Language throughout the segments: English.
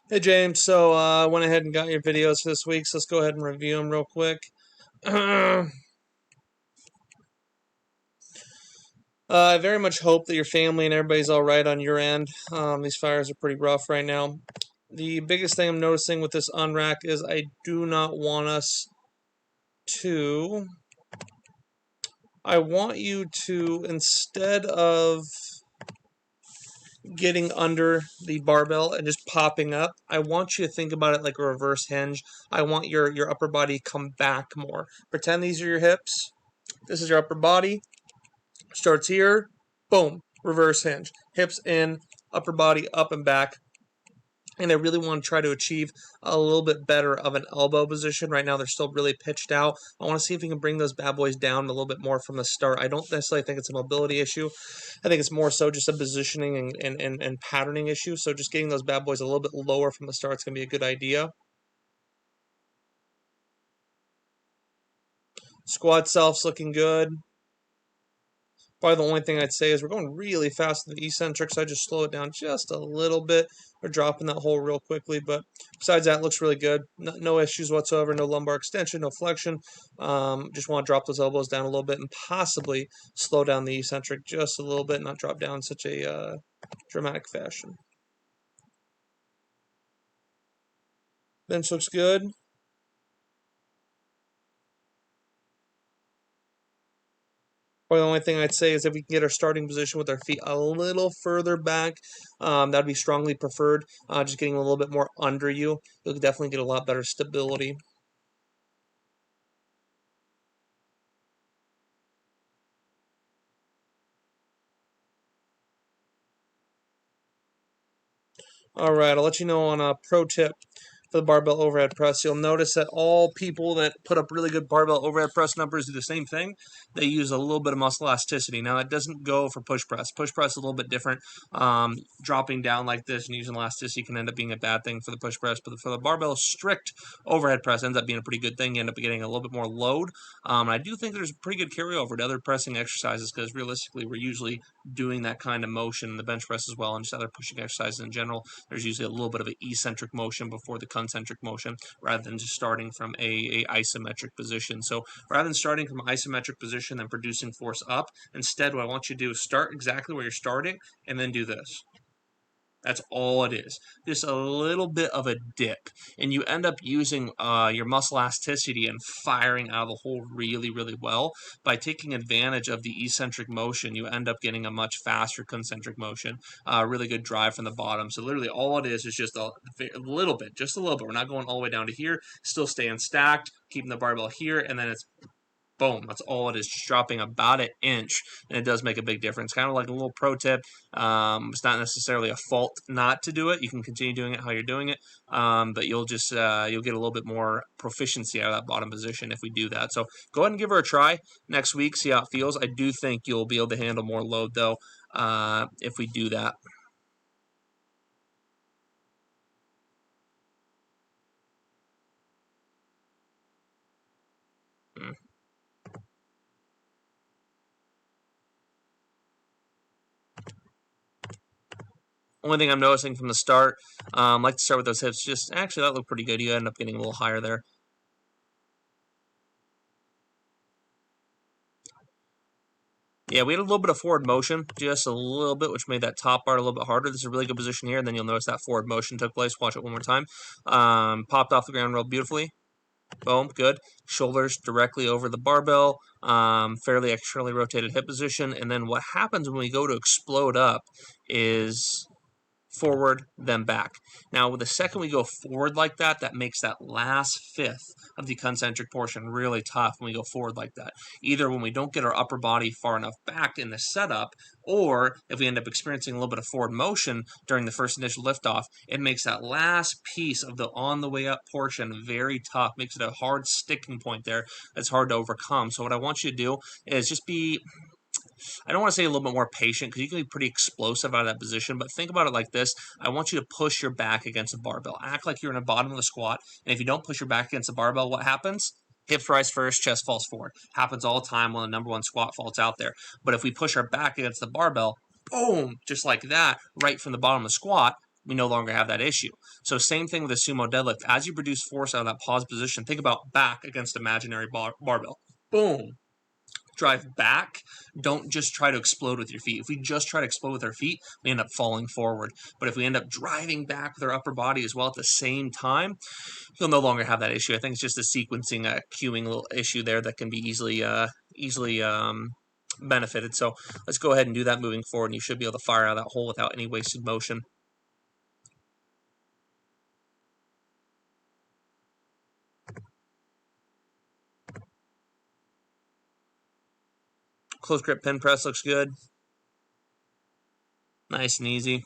Hey James, so I went ahead and got your videos for this week, so let's go ahead and review them real quick. I very much hope that your family and everybody's all right on your end. These fires are pretty rough right now. The biggest thing I'm noticing with this unrack is I do not want us to. I want you to, instead of getting under the barbell and just popping up, I want you to think about it like a reverse hinge. I want your upper body come back more. Pretend these are your hips. This is your upper body. Starts here. Boom. Reverse hinge. Hips in, upper body up and back. And I really want to try to achieve a little bit better of an elbow position. Right now, they're still really pitched out. I want to see if we can bring those bad boys down a little bit more from the start. I don't necessarily think it's a mobility issue. I think it's more so just a positioning and patterning issue. So just getting those bad boys a little bit lower from the start is going to be a good idea. Squat self's looking good. Probably the only thing I'd say is we're going really fast with the eccentric, so I just slow it down just a little bit. We're dropping that hole real quickly, but besides that, it looks really good. No issues whatsoever. No lumbar extension, no flexion. Just want to drop those elbows down a little bit and possibly slow down the eccentric just a little bit, not drop down in such a dramatic fashion. Bench looks good. Probably the only thing I'd say is if we can get our starting position with our feet a little further back, that'd be strongly preferred. Just getting a little bit more under you, you'll definitely get a lot better stability. All right, I'll let you know on a pro tip for the barbell overhead press. You'll notice that all people that put up really good barbell overhead press numbers do the same thing. They use a little bit of muscle elasticity. Now, that doesn't go for push press. Push press is a little bit different. Dropping down like this and using elasticity can end up being a bad thing for the push press, but for the barbell strict overhead press ends up being a pretty good thing. You end up getting a little bit more load. And I do think there's a pretty good carryover to other pressing exercises because realistically, we're usually doing that kind of motion in the bench press as well and just other pushing exercises in general. There's usually a little bit of an eccentric motion before the concentric motion rather than just starting from a isometric position. So rather than starting from an isometric position and producing force up, instead what I want you to do is start exactly where you're starting and then do this. That's all it is. Just a little bit of a dip. And you end up using your muscle elasticity and firing out of the hole really, really well. By taking advantage of the eccentric motion, you end up getting a much faster concentric motion. Really good drive from the bottom. So literally all it is just a little bit, just a little bit. We're not going all the way down to here. Still staying stacked, keeping the barbell here, and then it's boom, that's all it is, just dropping about an inch, and it does make a big difference. Kind of like a little pro tip. It's not necessarily a fault not to do it. You can continue doing it how you're doing it, but you'll just you'll get a little bit more proficiency out of that bottom position if we do that. So go ahead and give her a try next week, see how it feels. I do think you'll be able to handle more load though if we do that. Mm. Only thing I'm noticing from the start, like to start with those hips. Just actually that looked pretty good. You end up getting a little higher there. Yeah, we had a little bit of forward motion, just a little bit, which made that top bar a little bit harder. This is a really good position here, and then you'll notice that forward motion took place. Watch it one more time. Popped off the ground real beautifully. Boom, good. Shoulders directly over the barbell, fairly externally rotated hip position. And then what happens when we go to explode up is forward, then back. Now, the second we go forward like that, that makes that last fifth of the concentric portion really tough when we go forward like that. Either when we don't get our upper body far enough back in the setup, or if we end up experiencing a little bit of forward motion during the first initial liftoff, it makes that last piece of the on the way up portion very tough, makes it a hard sticking point there that's hard to overcome. So what I want you to do is just be, I don't want to say a little bit more patient because you can be pretty explosive out of that position, but think about it like this. I want you to push your back against the barbell. Act like you're in the bottom of the squat, and if you don't push your back against the barbell, what happens? Hips rise first, chest falls forward. Happens all the time when the number one squat fault's out there. But if we push our back against the barbell, boom, just like that, right from the bottom of the squat, we no longer have that issue. So same thing with the sumo deadlift. As you produce force out of that pause position, think about back against imaginary barbell. Boom. Drive back. Don't just try to explode with your feet. If we just try to explode with our feet, we end up falling forward. But if we end up driving back with our upper body as well at the same time, you'll no longer have that issue. I think it's just a sequencing, cueing little issue there that can be easily benefited. So let's go ahead and do that moving forward, and you should be able to fire out of that hole without any wasted motion. Close grip pin press looks good. Nice and easy.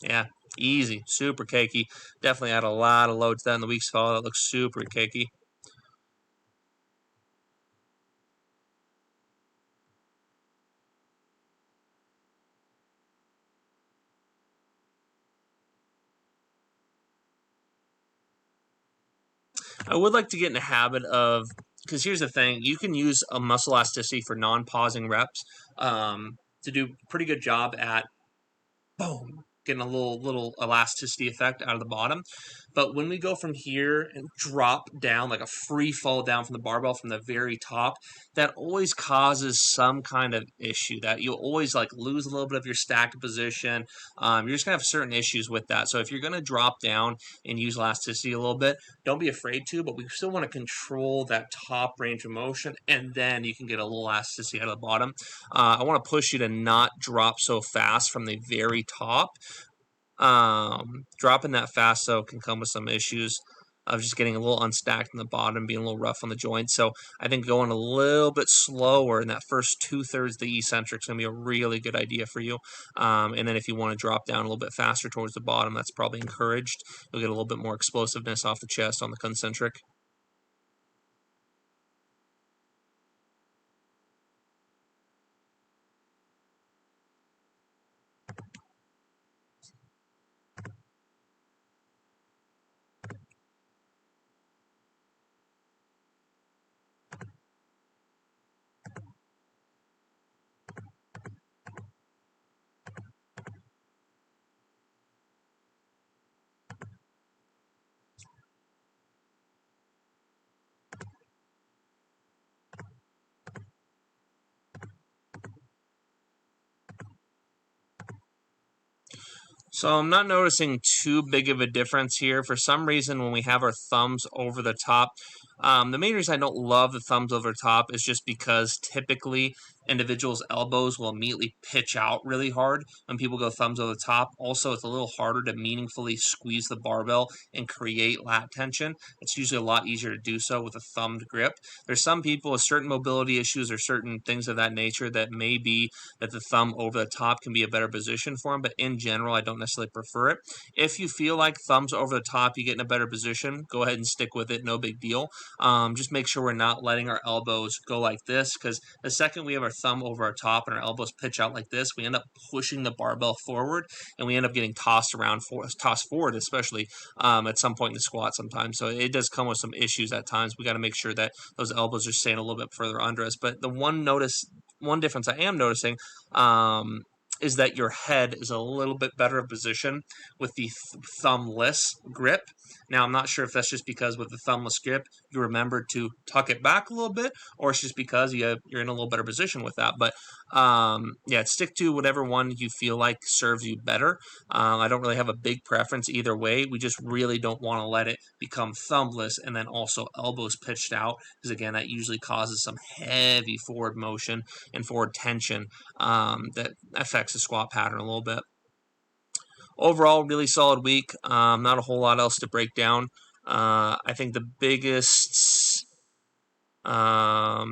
Yeah, easy. Super cakey. Definitely add a lot of load to that in the weeks follow. That looks super cakey. I would like to get in the habit of, because here's the thing, you can use a muscle elasticity for non-pausing reps to do a pretty good job at, boom, getting a little elasticity effect out of the bottom. But when we go from here and drop down like a free fall down from the barbell from the very top, that always causes some kind of issue. That you'll always like lose a little bit of your stacked position. You're just gonna have certain issues with that. So if you're gonna drop down and use elasticity a little bit, don't be afraid to. But we still want to control that top range of motion, and then you can get a little elasticity out of the bottom. I want to push you to not drop so fast from the very top. Dropping that fast, though, can come with some issues of just getting a little unstacked in the bottom, being a little rough on the joints. So I think going a little bit slower in that first 2/3 of the eccentric is going to be a really good idea for you. And then if you want to drop down a little bit faster towards the bottom, that's probably encouraged. You'll get a little bit more explosiveness off the chest on the concentric. So I'm not noticing too big of a difference here. For some reason, when we have our thumbs over the top, the main reason I don't love the thumbs over the top is just because typically individuals' elbows will immediately pitch out really hard when people go thumbs over the top. Also, it's a little harder to meaningfully squeeze the barbell and create lat tension. It's usually a lot easier to do so with a thumbed grip. There's some people with certain mobility issues or certain things of that nature that may be that the thumb over the top can be a better position for them, but in general, I don't necessarily prefer it. If you feel like thumbs over the top, you get in a better position, go ahead and stick with it, no big deal. Just make sure we're not letting our elbows go like this, because the second we have our thumb over our top and our elbows pitch out like this, we end up pushing the barbell forward, and we end up getting tossed forward, especially at some point in the squat sometimes. So it does come with some issues at times. We got to make sure that those elbows are staying a little bit further under us. But the one difference I am noticing is that your head is a little bit better of position with the thumbless grip. Now, I'm not sure if that's just because with the thumbless grip, you remember to tuck it back a little bit, or it's just because you're in a little better position with that. But yeah, stick to whatever one you feel like serves you better. I don't really have a big preference either way. We just really don't want to let it become thumbless and then also elbows pitched out, because again, that usually causes some heavy forward motion and forward tension that affects the squat pattern a little bit. Overall, really solid week. Not a whole lot else to break down. I think the biggest takeaway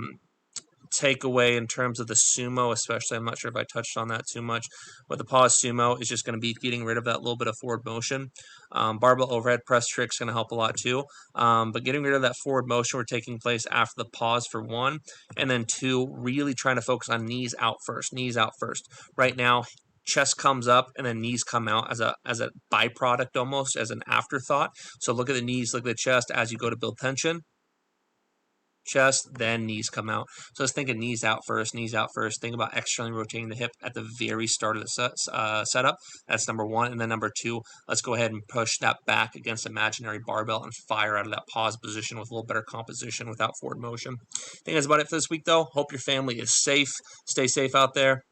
in terms of the sumo, especially, I'm not sure if I touched on that too much, but the pause sumo is just going to be getting rid of that little bit of forward motion. Barbell overhead press trick is going to help a lot too, but getting rid of that forward motion we're taking place after the pause for one, and then two, really trying to focus on knees out first. Right now, chest comes up and then knees come out as a byproduct, almost as an afterthought. So look at the knees, look at the chest as you go to build tension. chest, then knees come out. So let's think of knees out first, knees out first. Think about externally rotating the hip at the very start of the setup. That's number one. And then number two, let's go ahead and push that back against imaginary barbell and fire out of that pause position with a little better composition without forward motion. I think that's about it for this week, though. Hope your family is safe. Stay safe out there.